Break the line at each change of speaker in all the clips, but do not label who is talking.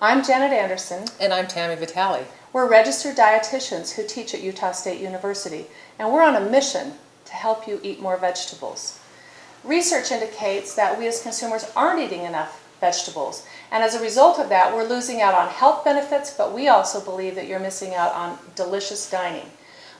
I'm Janet Anderson.
And I'm Tammy Vitale.
We're registered dietitians who teach at Utah State University, and we're on a mission to help you eat more vegetables. Research indicates that we as consumers aren't eating enough vegetables, and as a result of that, we're losing out on health benefits, but we also believe that you're missing out on delicious dining.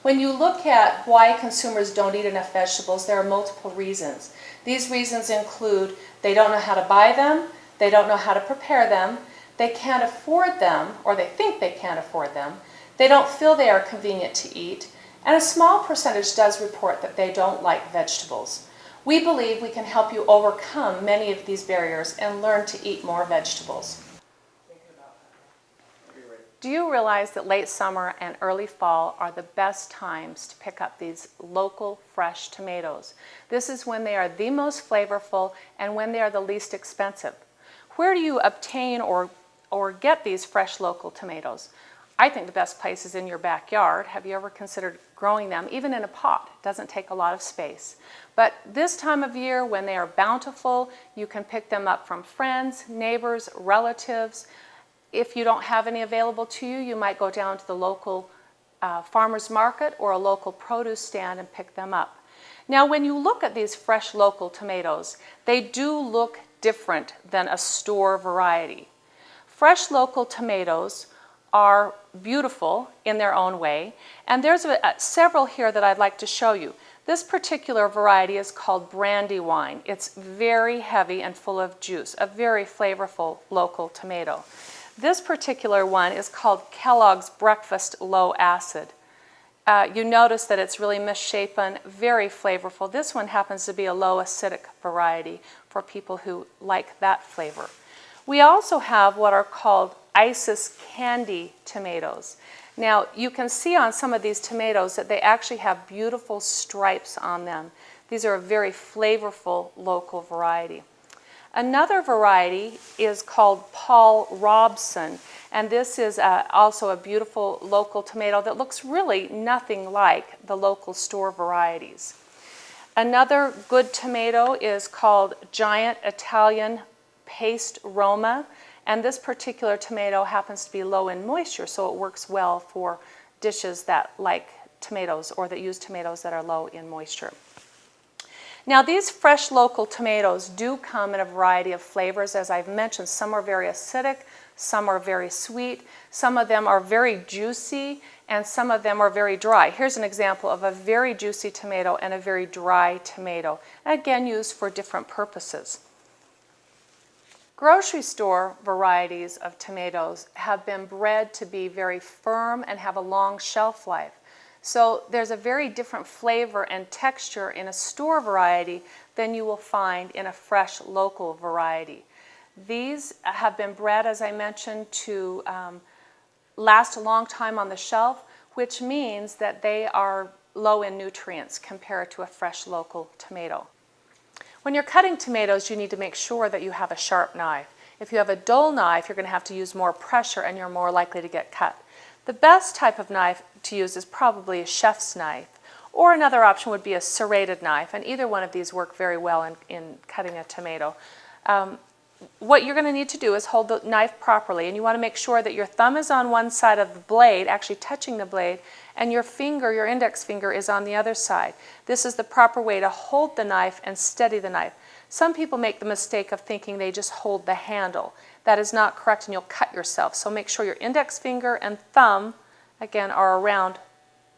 When you look at why consumers don't eat enough vegetables, there are multiple reasons. These reasons include they don't know how to buy them, they don't know how to prepare them, they can't afford them, or they think they can't afford them, they don't feel they are convenient to eat, and a small percentage does report that they don't like vegetables. We believe we can help you overcome many of these barriers and learn to eat more vegetables. Do you realize that late summer and early fall are the best times to pick up these local fresh tomatoes? This is when they are the most flavorful and when they are the least expensive. Where do you obtain or get these fresh local tomatoes? I think the best place is in your backyard. Have you ever considered growing them, even in a pot? It doesn't take a lot of space. But this time of year, when they are bountiful, you can pick them up from friends, neighbors, relatives. If you don't have any available to you, you might go down to the local farmer's market or a local produce stand and pick them up. Now, when you look at these fresh local tomatoes, they do look different than a store variety. Fresh local tomatoes are beautiful in their own way, and there's several here that I'd like to show you. This particular variety is called Brandywine. It's very heavy and full of juice, a very flavorful local tomato. This particular one is called Kellogg's Breakfast Low Acid. You notice that it's really misshapen, very flavorful. This one happens to be a low acidic variety for people who like that flavor. We also have what are called Isis candy tomatoes. Now, you can see on some of these tomatoes that they actually have beautiful stripes on them. These are a very flavorful local variety. Another variety is called Paul Robson, and this is also a beautiful local tomato that looks really nothing like the local store varieties. Another good tomato is called Giant Italian Paste Roma, and this particular tomato happens to be low in moisture, so it works well for dishes that like tomatoes or that use tomatoes that are low in moisture. Now, these fresh local tomatoes do come in a variety of flavors. As I've mentioned, some are very acidic, some are very sweet, some of them are very juicy, and some of them are very dry. Here's an example of a very juicy tomato and a very dry tomato, again used for different purposes. Grocery store varieties of tomatoes have been bred to be very firm and have a long shelf life. So there's a very different flavor and texture in a store variety than you will find in a fresh local variety. These have been bred, as I mentioned, to last a long time on the shelf, which means that they are low in nutrients compared to a fresh local tomato. When you're cutting tomatoes, you need to make sure that you have a sharp knife. If you have a dull knife, you're going to have to use more pressure and you're more likely to get cut. The best type of knife to use is probably a chef's knife, or another option would be a serrated knife, and either one of these work very well in cutting a tomato. What you're going to need to do is hold the knife properly, and you want to make sure that your thumb is on one side of the blade, actually touching the blade, and your finger, your index finger, is on the other side. This is the proper way to hold the knife and steady the knife. Some people make the mistake of thinking they just hold the handle. That is not correct, and you'll cut yourself. So make sure your index finger and thumb, again, are around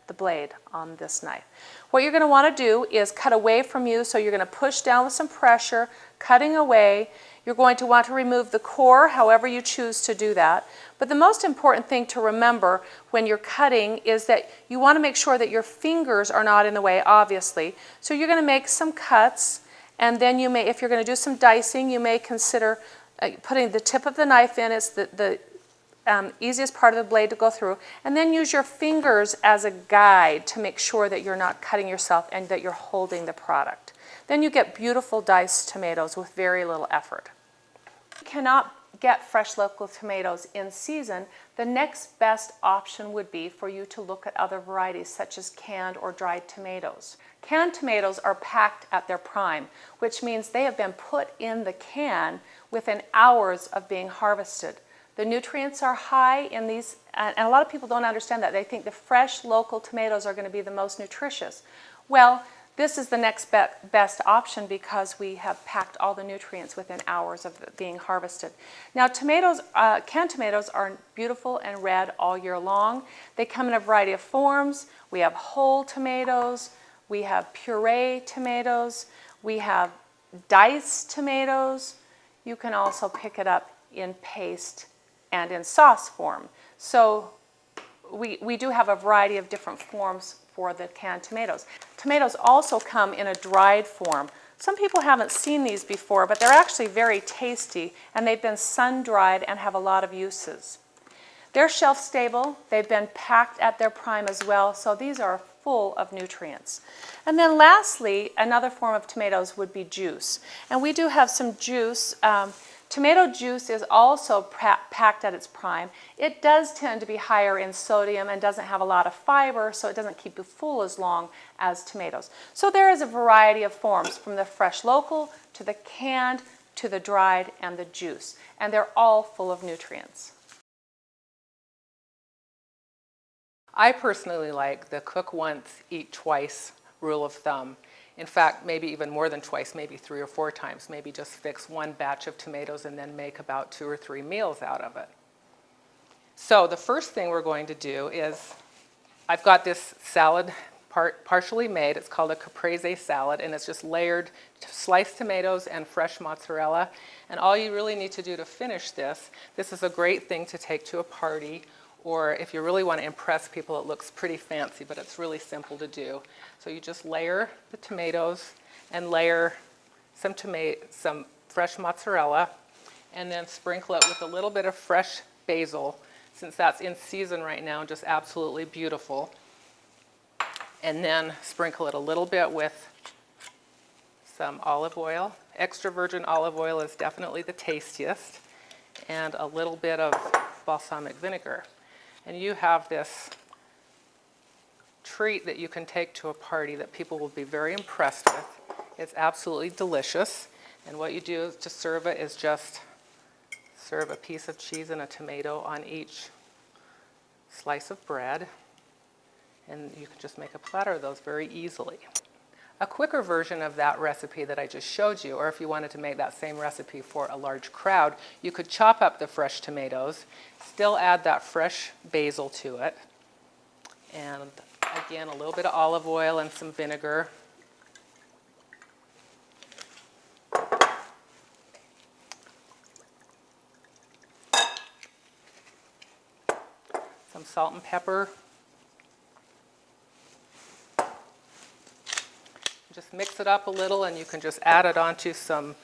the blade on this knife. What you're going to want to do is cut away from you, so you're going to push down with some pressure, cutting away. You're going to want to remove the core, however you choose to do that. But the most important thing to remember when you're cutting is that you want to make sure that your fingers are not in the way, obviously. So you're going to make some cuts, and then you may, if you're going to do some dicing, you may consider putting the tip of the knife in. It's the easiest part of the blade to go through, and then use your fingers as a guide to make sure that you're not cutting yourself and that you're holding the product. Then you get beautiful diced tomatoes with very little effort. If you cannot get fresh local tomatoes in season, the next best option would be for you to look at other varieties such as canned or dried tomatoes. Canned tomatoes are packed at their prime, which means they have been put in the can within hours of being harvested. The nutrients are high in these, and a lot of people don't understand that. They think the fresh local tomatoes are going to be the most nutritious. Well, this is the next best option because we have packed all the nutrients within hours of being harvested. Now tomatoes, canned tomatoes are beautiful and red all year long. They come in a variety of forms. We have whole tomatoes, we have puree tomatoes, we have diced tomatoes. You can also pick it up in paste and in sauce form. So we do have a variety of different forms for the canned tomatoes. Tomatoes also come in a dried form. Some people haven't seen these before, but they're actually very tasty, and they've been sun-dried and have a lot of uses. They're shelf-stable. They've been packed at their prime as well, so these are full of nutrients. And then lastly, another form of tomatoes would be juice. And we do have some juice. Tomato juice is also packed at its prime. It does tend to be higher in sodium and doesn't have a lot of fiber, so it doesn't keep you full as long as tomatoes. So there is a variety of forms, from the fresh local to the canned to the dried and the juice, and they're all full of nutrients.
I personally like the cook once, eat twice rule of thumb. In fact, maybe even more than twice, maybe 3 or 4 times. Maybe just fix one batch of tomatoes and then make about 2 or 3 meals out of it. So the first thing we're going to do is, I've got this salad partially made. It's called a caprese salad, and it's just layered sliced tomatoes and fresh mozzarella. And all you really need to do to finish this is a great thing to take to a party, or if you really want to impress people, it looks pretty fancy, but it's really simple to do. So you just layer the tomatoes and layer some fresh mozzarella, and then sprinkle it with a little bit of fresh basil, since that's in season right now, just absolutely beautiful. And then sprinkle it a little bit with some olive oil. Extra virgin olive oil is definitely the tastiest, and a little bit of balsamic vinegar. And you have this treat that you can take to a party that people will be very impressed with. It's absolutely delicious. And what you do to serve it is just serve a piece of cheese and a tomato on each slice of bread. And you can just make a platter of those very easily. A quicker version of that recipe that I just showed you, or if you wanted to make that same recipe for a large crowd, you could chop up the fresh tomatoes, still add that fresh basil to it, and again, a little bit of olive oil and some vinegar. Some salt and pepper. Just mix it up a little, and you can just add it onto some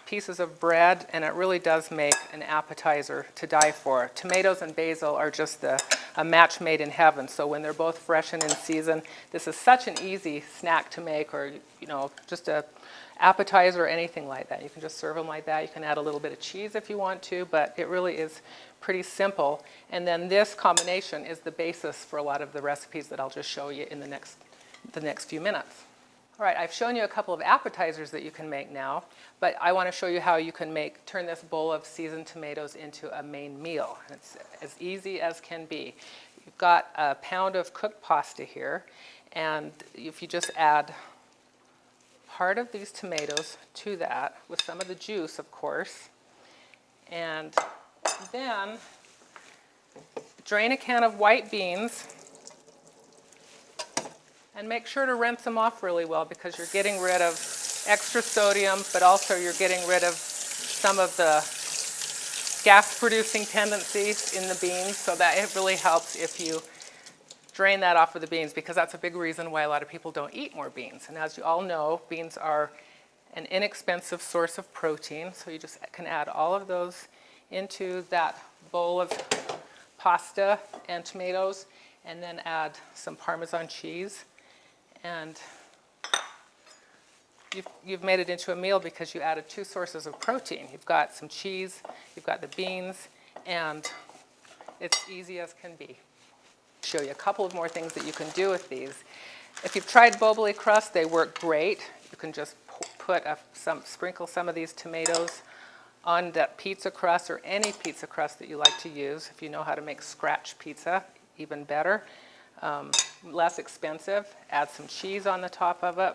pieces of bread, and it really does make an appetizer to die for. Tomatoes and basil are just a match made in heaven, so when they're both fresh and in season, this is such an easy snack to make, or just a appetizer or anything like that. You can just serve them like that. You can add a little bit of cheese if you want to, but it really is pretty simple. And then this combination is the basis for a lot of the recipes that I'll just show you in the next few minutes. All right, I've shown you a couple of appetizers that you can make now, but I want to show you how you can turn this bowl of seasoned tomatoes into a main meal. It's as easy as can be. You've got a pound of cooked pasta here, and if you just add part of these tomatoes to that, with some of the juice, of course, and then drain a can of white beans, and make sure to rinse them off really well, because you're getting rid of extra sodium, but also you're getting rid of some of the gas-producing tendencies in the beans, so that it really helps if you drain that off of the beans, because that's a big reason why a lot of people don't eat more beans. And as you all know, beans are an inexpensive source of protein, so you just can add all of those into that bowl of pasta and tomatoes, and then add some Parmesan cheese. And you've made it into a meal because you added 2 sources of protein. You've got some cheese, you've got the beans, and it's easy as can be. I'll show you a couple of more things that you can do with these. If you've tried Boboli crust, they work great. You can just sprinkle some of these tomatoes on that pizza crust or any pizza crust that you like to use. If you know how to make scratch pizza, even better. Less expensive. Add some cheese on the top of it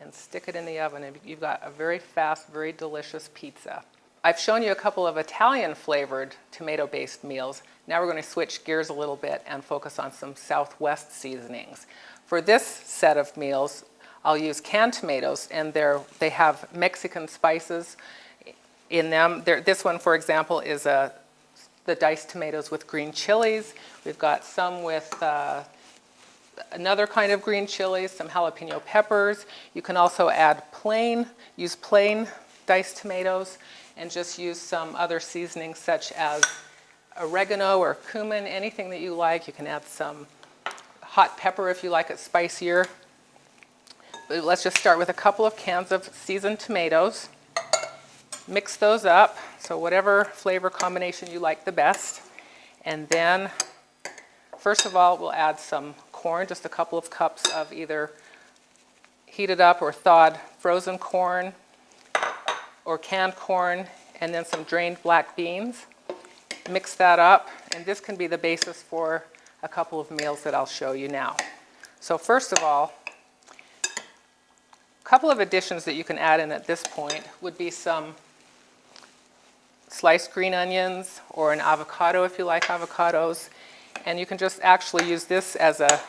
and stick it in the oven, and you've got a very fast, very delicious pizza. I've shown you a couple of Italian flavored tomato-based meals. Now we're going to switch gears a little bit and focus on some Southwest seasonings. For this set of meals, I'll use canned tomatoes, and they have Mexican spices in them. This one, for example, is the diced tomatoes with green chilies. We've got some with another kind of green chilies, some jalapeno peppers. You can also add use plain diced tomatoes, and just use some other seasonings such as oregano or cumin, anything that you like. You can add some hot pepper if you like it spicier. But let's just start with a couple of cans of seasoned tomatoes. Mix those up, so whatever flavor combination you like the best. And then, first of all, we'll add some corn, just a couple of cups of either heated up or thawed frozen corn or canned corn, and then some drained black beans. Mix that up, and this can be the basis for a couple of meals that I'll show you now. So first of all, a couple of additions that you can add in at this point would be some sliced green onions or an avocado if you like avocados. And you can just actually use this as a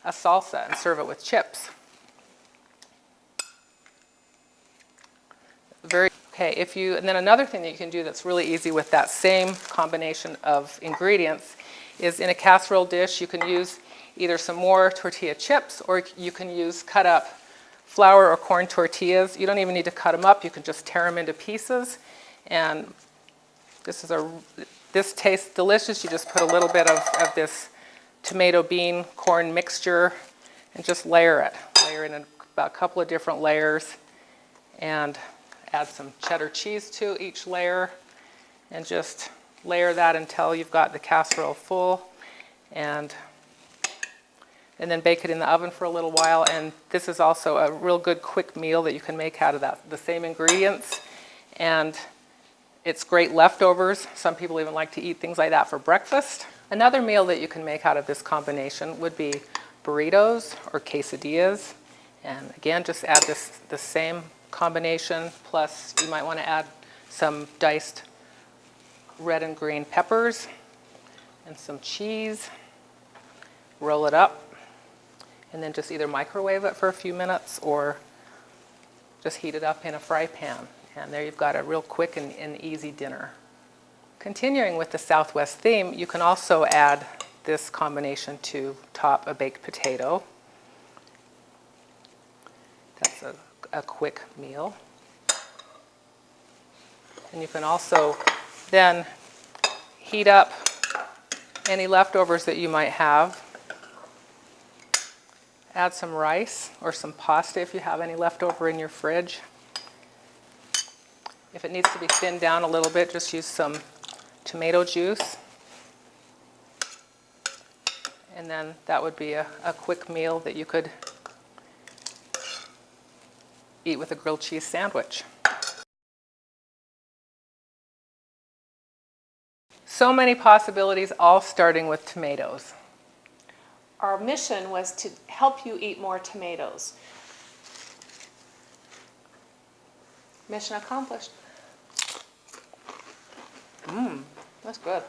salsa and serve it with chips. And then another thing that you can do that's really easy with that same combination of ingredients is in a casserole dish you can use either some more tortilla chips, or you can use cut up flour or corn tortillas. You don't even need to cut them up, you can just tear them into pieces. And this tastes delicious. You just put a little bit of this tomato bean corn mixture and just layer it. Layer it in about a couple of different layers, and add some cheddar cheese to each layer, and just layer that until you've got the casserole full, and then bake it in the oven for a little while. And this is also a real good quick meal that you can make out of the same ingredients, and it's great leftovers. Some people even like to eat things like that for breakfast. Another meal that you can make out of this combination would be burritos or quesadillas. And again, just add the same combination, plus you might want to add some diced red and green peppers and some cheese. Roll it up, and then just either microwave it for a few minutes or just heat it up in a fry pan. And there you've got a real quick and easy dinner. Continuing with the Southwest theme, you can also add this combination to top a baked potato. That's a quick meal. And you can also then heat up any leftovers that you might have. Add some rice or some pasta if you have any leftover in your fridge. If it needs to be thinned down a little bit, just use some tomato juice. And then that would be a quick meal that you could eat with a grilled cheese sandwich. So many possibilities, all starting with tomatoes.
Our mission was to help you eat more tomatoes. Mission accomplished.
That's good.